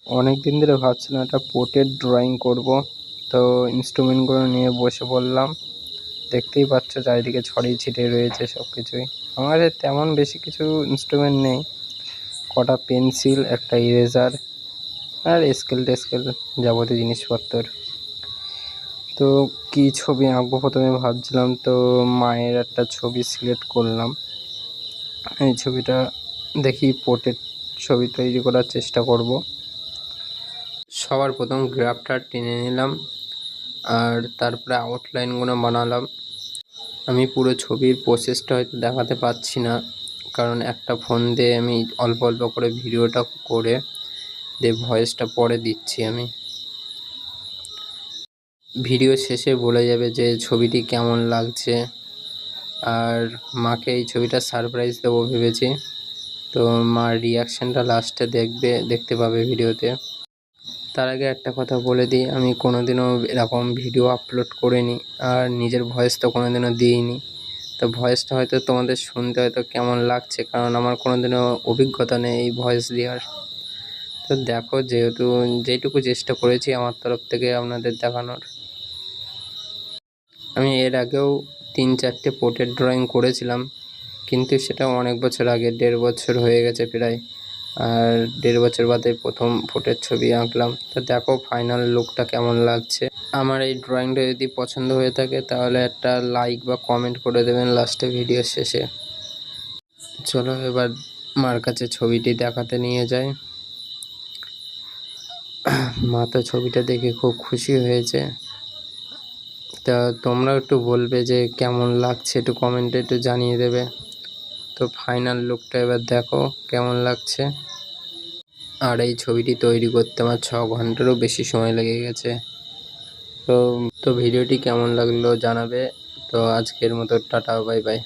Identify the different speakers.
Speaker 1: অনেক দিন ধরে ভাবছিলাম একটা পোর্ট্রেট ড্রয়িং করব, তো ইনস্ট্রুমেন্টগুলো নিয়ে বসে পড়লাম। দেখতেই পাচ্ছ চারিদিকে ছড়িয়ে ছিটিয়ে রয়েছে সব কিছুই। আমার কাছে তেমন বেশি কিছু ইনস্ট্রুমেন্ট নেই, কটা পেন্সিল, একটা ইরেজার আর স্কেল টেস্কেল যাবতীয় জিনিসপত্র। তো কী ছবি আঁকবো প্রথমে ভাবছিলাম, তো মায়ের একটা ছবি সিলেক্ট করলাম। এই ছবিটা দেখি পোর্ট্রেট ছবি তৈরি করার চেষ্টা করব। সবার প্রথম গ্রাফটা টেনে নিলাম আর তারপরে আউটলাইনগুলো বানালাম। আমি পুরো ছবির প্রসেসটা হয়তো দেখাতে পারছি না, কারণ একটা ফোন দিয়ে আমি অল্প অল্প করে ভিডিওটা করে দিয়ে ভয়েসটা পরে দিচ্ছি। আমি ভিডিও শেষে বলে যাবে যে ছবিটি কেমন লাগছে। আর মাকে এই ছবিটা সারপ্রাইজ দেবো ভেবেছি, তো মার রিয়াকশানটা লাস্টে দেখতে পাবে ভিডিওতে। তার আগে একটা কথা বলে দিই, আমি কোনোদিনও এরকম ভিডিও আপলোড করিনি আর নিজের ভয়েস তো কোনোদিনও দিইনি। তো ভয়েসটা হয়তো তোমাদের শুনতে হয়তো কেমন লাগছে, কারণ আমার কোনোদিনও অভিজ্ঞতা নেই এই ভয়েস দেওয়ার। তো দেখো, যেহেতু যেটুকু চেষ্টা করেছি আমার তরফ থেকে আপনাদের দেখানোর। আমি এর আগেও 3-4টে পোর্ট্রেট ড্রয়িং করেছিলাম, কিন্তু সেটা অনেক বছর আগে, 1.5 বছর হয়ে গেছে প্রায়। আর 1.5 বছর বাদে প্রথম পোর্ট্রেট ছবি আঁকলাম। তো দেখো ফাইনাল লুকটা কেমন লাগছে। আমার এই ড্রয়িংটা যদি পছন্দ হয়ে থাকে তাহলে একটা লাইক বা কমেন্ট করে দেবেন লাস্টে ভিডিওর শেষে। চলো এবার মার কাছে ছবিটি দেখাতে নিয়ে যাই। মা তো ছবিটা দেখে খুব খুশি হয়েছে। তা তোমরাও একটু বলবে যে কেমন লাগছে, একটু কমেন্টে একটু জানিয়ে দেবে। তো ফাইনাল লুকটা এবার দেখো কেমন লাগছে। আর এই ছবিটি তৈরি করতে আমার 6 ঘন্টারও বেশি সময় লেগে গেছে। তো ভিডিওটি কেমন লাগলো জানাবে। তো আজকের মতো টাটা, বাই বাই।